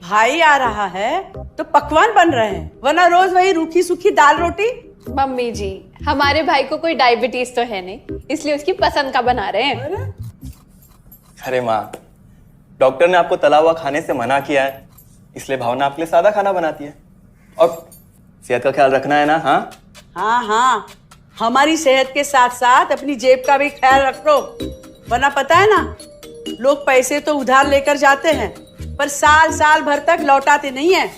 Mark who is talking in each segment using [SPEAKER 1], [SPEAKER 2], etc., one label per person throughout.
[SPEAKER 1] भाई आ रहा है तो पकवान बन रहे हैं, वरना रोज वही रूखी सूखी दाल रोटी।
[SPEAKER 2] मम्मी जी, हमारे भाई को कोई डायबिटीज तो है नहीं, इसलिए उसकी पसंद का बना रहे हैं।
[SPEAKER 3] अरे माँ, डॉक्टर ने आपको तला हुआ खाने से मना किया है, इसलिए भावना आपके लिए सादा खाना बनाती है। और सेहत का ख्याल रखना है ना। हाँ
[SPEAKER 1] हाँ हाँ, हमारी सेहत के साथ साथ अपनी जेब का भी ख्याल रखो, वरना पता है ना, लोग पैसे तो उधार लेकर जाते हैं पर साल साल भर तक लौटाते नहीं है।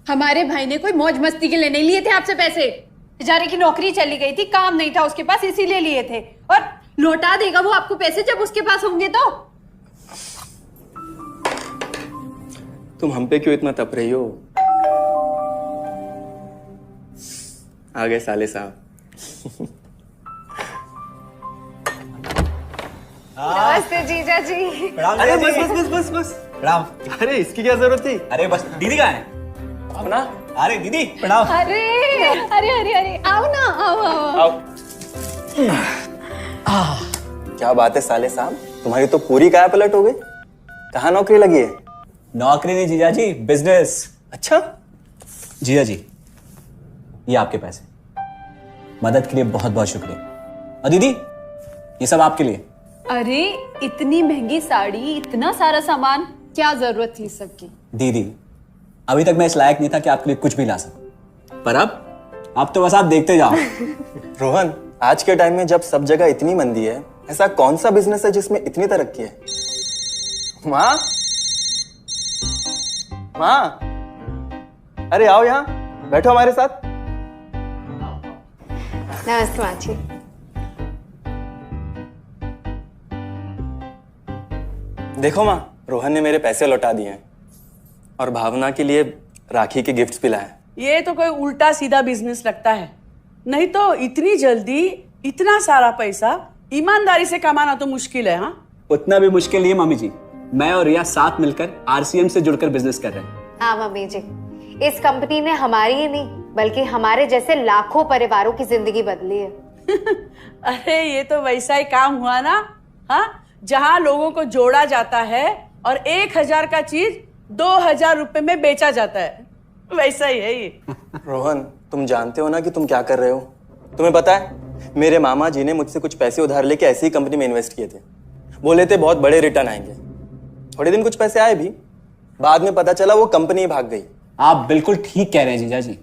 [SPEAKER 2] हमारे भाई ने कोई मौज मस्ती के लिए नहीं लिए थे आपसे पैसे। बेचारे की नौकरी चली गई थी, काम नहीं था उसके पास, इसीलिए लिए थे। और लौटा देगा वो आपको पैसे जब उसके पास होंगे तो।
[SPEAKER 3] तुम हम पे क्यों इतना तप रही हो? आ गए साले साहब।
[SPEAKER 2] नमस्ते जीजा जी।
[SPEAKER 3] अरे बस बस बस बस बस
[SPEAKER 4] प्रणाम।
[SPEAKER 3] अरे इसकी क्या जरूरत थी?
[SPEAKER 4] अरे बस दीदी कहाँ है?
[SPEAKER 3] भावना,
[SPEAKER 4] अरे दीदी प्रणाम।
[SPEAKER 2] अरे अरे अरे अरे, आओ ना, आओ आओ।
[SPEAKER 3] आओ। क्या बात है साले साहब, तुम्हारी तो पूरी काया पलट हो गई। कहाँ नौकरी लगी है?
[SPEAKER 4] नौकरी नहीं जीजा जी, बिजनेस।
[SPEAKER 3] अच्छा
[SPEAKER 4] जीजा जी, ये आपके पैसे, मदद के लिए बहुत बहुत शुक्रिया। और दीदी, ये सब आपके लिए।
[SPEAKER 2] अरे इतनी महंगी साड़ी, इतना सारा सामान, क्या जरूरत थी सबकी?
[SPEAKER 4] दीदी, अभी तक मैं इस लायक नहीं था कि आपके लिए कुछ भी ला सकूं, पर अब तो बस आप देखते जाओ।
[SPEAKER 3] रोहन, आज के टाइम में जब सब जगह इतनी मंदी है, ऐसा कौन सा बिजनेस है जिसमें इतनी तरक्की है? माँ, माँ, अरे आओ यहाँ बैठो हमारे साथ।
[SPEAKER 2] नमस्ते माँ जी।
[SPEAKER 3] देखो माँ, रोहन ने मेरे पैसे लौटा दिए हैं और भावना के लिए राखी के गिफ्ट्स भी लाए।
[SPEAKER 1] ये तो कोई उल्टा सीधा बिजनेस लगता है, नहीं तो इतनी जल्दी इतना सारा पैसा ईमानदारी से कमाना तो मुश्किल है। हाँ,
[SPEAKER 4] उतना भी मुश्किल नहीं है मम्मी जी, मैं और रिया साथ मिलकर आरसीएम से जुड़कर बिजनेस कर रहे हैं।
[SPEAKER 5] हाँ मम्मी जी, इस कंपनी ने हमारी ही नहीं बल्कि हमारे जैसे लाखों परिवारों की जिंदगी बदली है।
[SPEAKER 1] अरे ये तो वैसा ही काम हुआ ना, हाँ, जहाँ लोगों को जोड़ा जाता है और 1000 का चीज 2000 रुपए में बेचा जाता है, वैसा ही है ये।
[SPEAKER 3] रोहन, तुम जानते हो ना कि तुम क्या कर रहे हो? तुम्हें पता है, मेरे मामा जी ने मुझसे कुछ पैसे उधार लेके ऐसी ही कंपनी में इन्वेस्ट किए थे। बोले थे बहुत बड़े रिटर्न आएंगे। थोड़े दिन कुछ पैसे आए भी, बाद में पता चला वो कंपनी भाग गई।
[SPEAKER 4] आप बिल्कुल ठीक कह रहे हैं जीजा जी।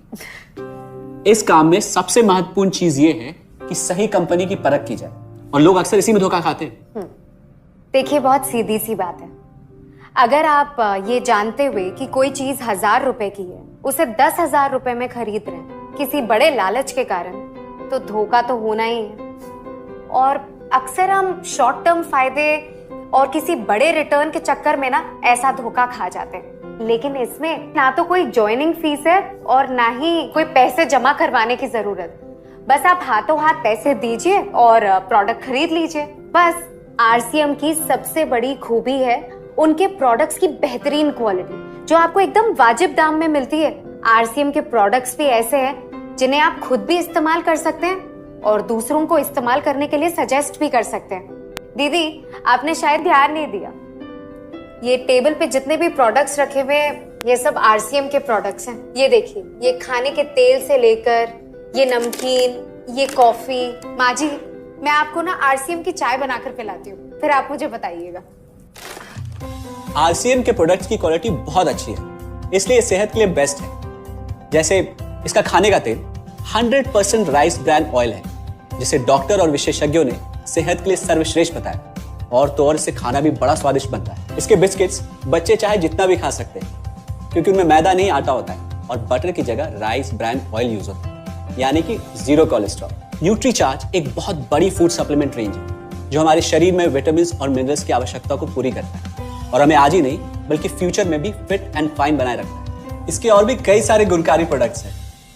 [SPEAKER 4] इस काम में सबसे महत्वपूर्ण चीज ये है कि सही कंपनी की परख की जाए, और लोग अक्सर इसी में धोखा खाते हैं।
[SPEAKER 5] देखिए, बहुत सीधी सी बात है। अगर आप ये जानते हुए कि कोई चीज 1000 रुपए की है, उसे 10,000 रुपए में खरीद रहे हैं किसी बड़े लालच के कारण, तो धोखा तो होना ही है। और अक्सर हम शॉर्ट टर्म फायदे और किसी बड़े रिटर्न के चक्कर में ना ऐसा धोखा खा जाते हैं। लेकिन इसमें ना तो कोई ज्वाइनिंग फीस है और ना ही कोई पैसे जमा करवाने की जरूरत। बस आप हाथों हाथ पैसे दीजिए और प्रोडक्ट खरीद लीजिए, बस। आरसीएम की सबसे बड़ी खूबी है उनके प्रोडक्ट्स की बेहतरीन क्वालिटी, जो आपको एकदम वाजिब दाम में मिलती है। आरसीएम के प्रोडक्ट्स भी ऐसे हैं जिन्हें आप खुद भी इस्तेमाल कर सकते हैं और दूसरों को इस्तेमाल करने के लिए सजेस्ट भी कर सकते हैं। दीदी, आपने शायद ध्यान नहीं दिया, ये टेबल पे जितने भी प्रोडक्ट्स रखे हुए हैं, ये सब आरसीएम के प्रोडक्ट्स हैं। ये देखिए, ये खाने के तेल से लेकर ये नमकीन, ये कॉफी। माँ जी, मैं आपको ना आरसीएम की चाय बनाकर पिलाती हूँ, फिर आप मुझे बताइएगा।
[SPEAKER 4] आरसीएम के प्रोडक्ट्स की क्वालिटी बहुत अच्छी है, इसलिए सेहत के लिए बेस्ट है। जैसे इसका खाने का तेल 100% राइस ब्रांड ऑयल है, जिसे डॉक्टर और विशेषज्ञों ने सेहत के लिए सर्वश्रेष्ठ बताया। और तो और इससे खाना भी बड़ा स्वादिष्ट बनता है। इसके बिस्किट्स बच्चे चाहे जितना भी खा सकते हैं, क्योंकि उनमें मैदा नहीं आटा होता है और बटर की जगह राइस ब्रांड ऑयल यूज होता है, यानी कि 0 कोलेस्ट्रॉल। न्यूट्रीचार्ज एक बहुत बड़ी फूड सप्लीमेंट रेंज है, जो हमारे शरीर में विटामिन और मिनरल्स की आवश्यकता को पूरी करता है और हमें आज ही नहीं बल्कि फ्यूचर में भी फिट एंड फाइन बनाए रखता है। इसके और भी कई सारे गुणकारी प्रोडक्ट्स हैं।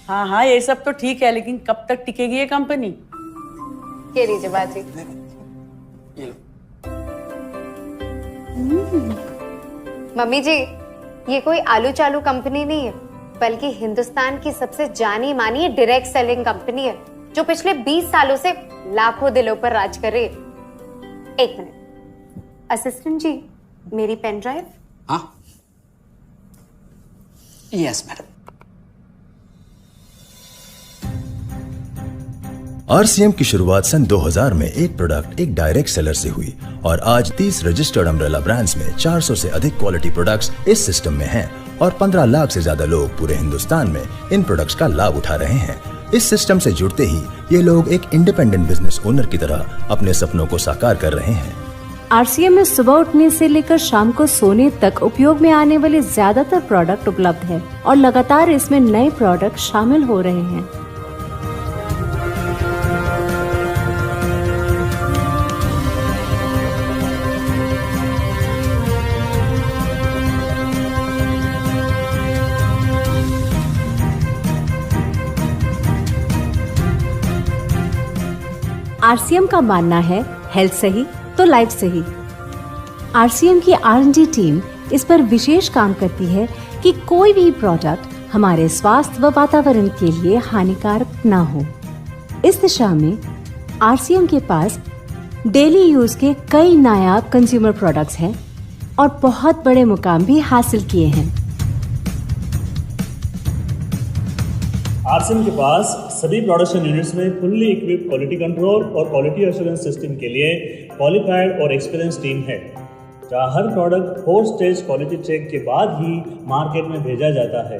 [SPEAKER 1] हाँ हाँ, ये सब तो ठीक है, लेकिन कब तक टिकेगी ये कंपनी?
[SPEAKER 5] ये लीजिए बाजी। मम्मी जी, ये कोई आलू चालू कंपनी नहीं है, बल्कि हिंदुस्तान की सबसे जानी मानी डायरेक्ट सेलिंग कंपनी है जो पिछले 20 सालों से लाखों दिलों पर राज कर रही है। एक मिनट असिस्टेंट जी, मेरी पेन ड्राइव।
[SPEAKER 4] हाँ, यस मैडम।
[SPEAKER 6] आरसीएम की शुरुआत सन 2000 में एक प्रोडक्ट एक डायरेक्ट सेलर से हुई और आज 30 रजिस्टर्ड अम्ब्रेला ब्रांड्स में 400 से अधिक क्वालिटी प्रोडक्ट्स इस सिस्टम में हैं और 15 लाख से ज्यादा लोग पूरे हिंदुस्तान में इन प्रोडक्ट्स का लाभ उठा रहे हैं। इस सिस्टम से जुड़ते ही ये लोग एक इंडिपेंडेंट बिजनेस ओनर की तरह अपने सपनों को साकार कर रहे हैं।
[SPEAKER 7] आरसीएम में सुबह उठने से लेकर शाम को सोने तक उपयोग में आने वाले ज्यादातर प्रोडक्ट उपलब्ध है और लगातार इसमें नए प्रोडक्ट शामिल हो रहे हैं। आरसीएम का मानना है हेल्थ सही तो लाइफ सही। आरसीएम की R&D टीम इस पर विशेष काम करती है कि कोई भी प्रोडक्ट हमारे स्वास्थ्य व वातावरण के लिए हानिकारक ना हो। इस दिशा में आरसीएम के पास डेली यूज के कई नायाब कंज्यूमर प्रोडक्ट्स हैं और बहुत बड़े मुकाम भी हासिल किए हैं।
[SPEAKER 8] आरसीएम के पास सभी प्रोडक्शन यूनिट्स में फुल्ली इक्विप्ड क्वालिटी कंट्रोल और क्वालिटी एश्योरेंस सिस्टम के लिए क्वालिफाइड और एक्सपीरियंस टीम है, जहां हर प्रोडक्ट 4 स्टेज क्वालिटी चेक के बाद ही मार्केट में भेजा जाता है।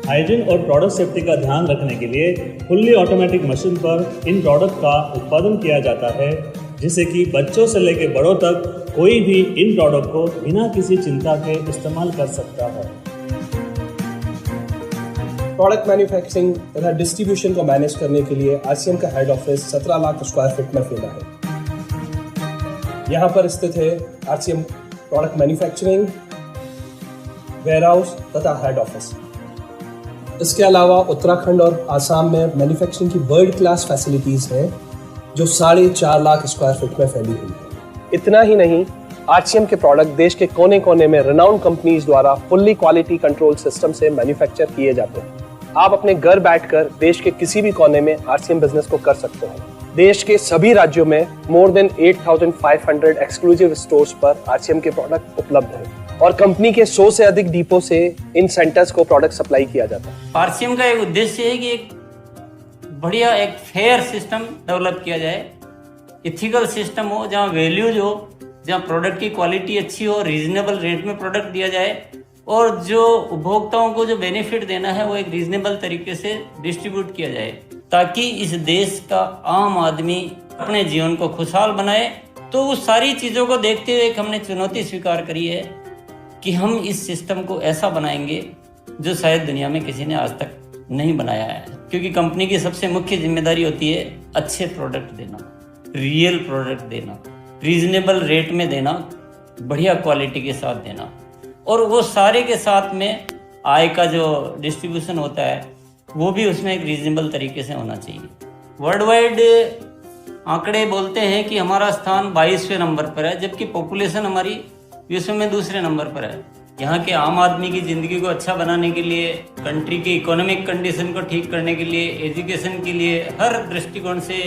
[SPEAKER 8] हाइजीन और प्रोडक्ट सेफ्टी का ध्यान रखने के लिए फुल्ली ऑटोमेटिक मशीन पर इन प्रोडक्ट का उत्पादन किया जाता है, जिससे कि बच्चों से लेकर बड़ों तक कोई भी इन प्रोडक्ट को बिना किसी चिंता के इस्तेमाल कर सकता है।
[SPEAKER 9] प्रोडक्ट मैन्युफैक्चरिंग तथा डिस्ट्रीब्यूशन को मैनेज करने के लिए आरसीएम का head office 17 lakh square feet में फैला है। यहाँ पर स्थित है आरसीएम प्रोडक्ट मैन्युफैक्चरिंग, वेयरहाउस तथा हेड ऑफिस। इसके अलावा उत्तराखंड और आसाम में मैन्युफैक्चरिंग की वर्ल्ड क्लास फैसिलिटीज हैं जो 4.5 लाख स्क्वायर फीट में फैली हुई है। इतना ही नहीं, आरसीएम के प्रोडक्ट देश के कोने कोने में रिनाउंड कंपनीज द्वारा फुल्ली क्वालिटी कंट्रोल सिस्टम से मैन्युफैक्चर किए जाते हैं। आप अपने घर बैठकर देश के किसी भी कोने में आरसीएम बिजनेस को कर सकते हैं। देश के सभी राज्यों में मोर देन 8,500 एक्सक्लूसिव स्टोर्स पर आरसीएम के प्रोडक्ट उपलब्ध हैं और कंपनी के 100 से अधिक डिपो से इन सेंटर्स को प्रोडक्ट सप्लाई किया जाता है।
[SPEAKER 10] आरसीएम का एक उद्देश्य है कि एक बढ़िया एक फेयर सिस्टम डेवलप किया जाए, इथिकल सिस्टम हो, जहाँ वैल्यूज हो, जहाँ प्रोडक्ट की क्वालिटी अच्छी हो, रीजनेबल रेट में प्रोडक्ट दिया जाए और जो उपभोक्ताओं को जो बेनिफिट देना है वो एक रीजनेबल तरीके से डिस्ट्रीब्यूट किया जाए, ताकि इस देश का आम आदमी अपने जीवन को खुशहाल बनाए। तो उस सारी चीज़ों को देखते हुए हमने चुनौती स्वीकार करी है कि हम इस सिस्टम को ऐसा बनाएंगे जो शायद दुनिया में किसी ने आज तक नहीं बनाया है, क्योंकि कंपनी की सबसे मुख्य जिम्मेदारी होती है अच्छे प्रोडक्ट देना, रियल प्रोडक्ट देना, रीजनेबल रेट में देना, बढ़िया क्वालिटी के साथ देना, और वो सारे के साथ में आय का जो डिस्ट्रीब्यूशन होता है वो भी उसमें एक रीजनेबल तरीके से होना चाहिए। वर्ल्ड वाइड आंकड़े बोलते हैं कि हमारा स्थान 22वें नंबर पर है, जबकि पॉपुलेशन हमारी विश्व में दूसरे नंबर पर है। यहाँ के आम आदमी की ज़िंदगी को अच्छा बनाने के लिए, कंट्री की इकोनॉमिक कंडीशन को ठीक करने के लिए, एजुकेशन के लिए, हर दृष्टिकोण से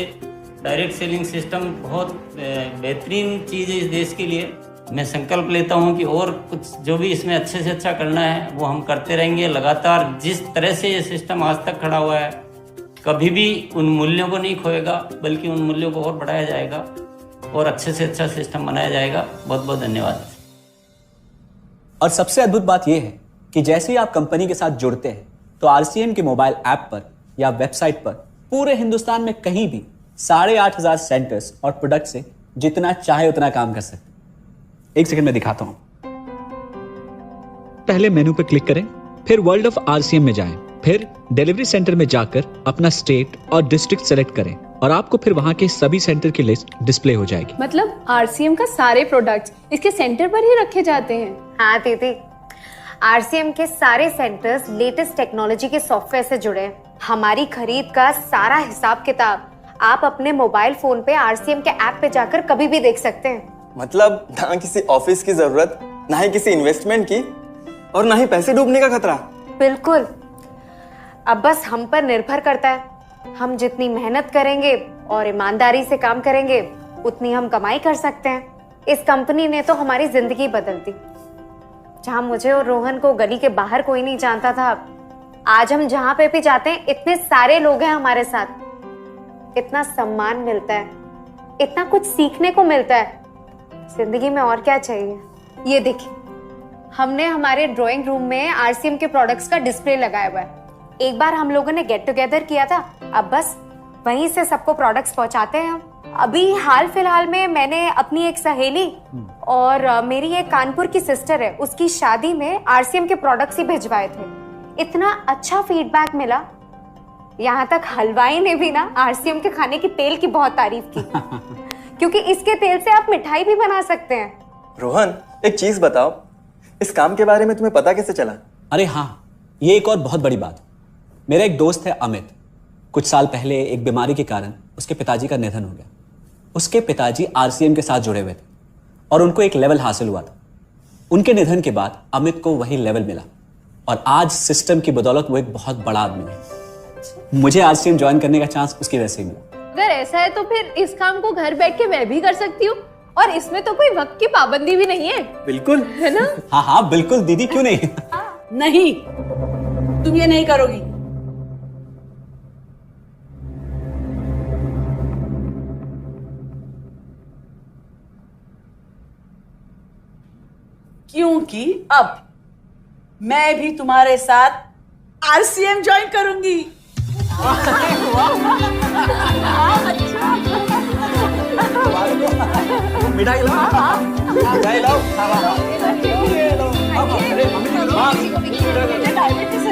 [SPEAKER 10] डायरेक्ट सेलिंग सिस्टम बहुत बेहतरीन चीज़ है इस देश के लिए। मैं संकल्प लेता हूं कि और कुछ जो भी इसमें अच्छे से अच्छा करना है वो हम करते रहेंगे लगातार। जिस तरह से ये सिस्टम आज तक खड़ा हुआ है, कभी भी उन मूल्यों को नहीं खोएगा, बल्कि उन मूल्यों को और बढ़ाया जाएगा और अच्छे से अच्छा सिस्टम बनाया जाएगा। बहुत बहुत धन्यवाद।
[SPEAKER 4] और सबसे अद्भुत बात यह है कि जैसे ही आप कंपनी के साथ जुड़ते हैं तो आरसीएम के मोबाइल ऐप पर या वेबसाइट पर पूरे हिंदुस्तान में कहीं भी 8,500 सेंटर्स और प्रोडक्ट से जितना चाहे उतना काम कर सकते हैं। एक सेकंड में दिखाता हूं। पहले मेनू पर क्लिक करें, फिर वर्ल्ड ऑफ आरसीएम में जाएं, फिर डिलीवरी सेंटर में जाकर अपना स्टेट और डिस्ट्रिक्ट सेलेक्ट करें और आपको फिर वहां के सभी सेंटर की लिस्ट डिस्प्ले हो जाएगी।
[SPEAKER 2] मतलब आरसीएम का सारे प्रोडक्ट्स इसके सेंटर पर ही रखे जाते हैं?
[SPEAKER 5] हाँ दीदी, आरसीएम के सारे सेंटर्स लेटेस्ट टेक्नोलॉजी के सॉफ्टवेयर से जुड़े हैं। हमारी खरीद का सारा हिसाब किताब आप अपने मोबाइल फोन पे आरसीएम के ऐप पे जाकर कभी भी देख सकते हैं।
[SPEAKER 3] मतलब ना किसी ऑफिस की जरूरत, ना ही किसी इन्वेस्टमेंट की, और ना ही पैसे डूबने का खतरा।
[SPEAKER 5] बिल्कुल। अब बस हम पर निर्भर करता है। हम जितनी मेहनत करेंगे और ईमानदारी से काम करेंगे उतनी हम कमाई कर सकते हैं। इस कंपनी ने तो हमारी जिंदगी बदल दी। जहां मुझे और रोहन को गली के बाहर कोई नहीं जानता था, आज हम जहां पे भी जाते हैं इतने सारे लोग हैं हमारे साथ। इतना सम्मान मिलता है, इतना कुछ सीखने को मिलता है। जिंदगी में और क्या चाहिए। ये देखिए, हमने हमारे ड्राइंग रूम में आरसीएम के प्रोडक्ट्स का डिस्प्ले लगाया हुआ है। एक बार हम लोगों ने गेट टुगेदर किया था, अब बस वहीं से सबको प्रोडक्ट्स पहुंचाते हैं हम। अभी हाल फिलहाल में मैंने अपनी एक सहेली और मेरी एक कानपुर की सिस्टर है, उसकी शादी में आरसीएम के प्रोडक्ट्स ही भिजवाए थे। इतना अच्छा फीडबैक मिला, यहाँ तक हलवाई ने भी ना आरसीएम के खाने की तेल की बहुत तारीफ की क्योंकि इसके तेल से आप मिठाई भी बना सकते हैं।
[SPEAKER 3] रोहन, एक चीज बताओ, इस काम के बारे में तुम्हें पता कैसे चला?
[SPEAKER 4] अरे हाँ, ये एक और बहुत बड़ी बात। मेरा एक दोस्त है अमित, कुछ साल पहले एक बीमारी के कारण उसके पिताजी का निधन हो गया। उसके पिताजी आरसीएम के साथ जुड़े हुए थे और उनको एक लेवल हासिल हुआ था। उनके निधन के बाद अमित को वही लेवल मिला और आज सिस्टम की बदौलत वो एक बहुत बड़ा आदमी है। मुझे आरसीएम ज्वाइन करने का चांस उसकी वजह से ही मिला।
[SPEAKER 2] अगर ऐसा है तो फिर इस काम को घर बैठ के मैं भी कर सकती हूँ और इसमें तो कोई वक्त की पाबंदी भी नहीं है।
[SPEAKER 3] बिल्कुल,
[SPEAKER 2] है ना?
[SPEAKER 4] हाँ हाँ बिल्कुल दीदी, क्यों नहीं।
[SPEAKER 1] नहीं, तुम ये नहीं करोगी। क्योंकि अब मैं भी तुम्हारे साथ आरसीएम ज्वाइन करूंगी।
[SPEAKER 3] मिठाई लाओ, मिठाई लाओ।
[SPEAKER 1] डायबिटीज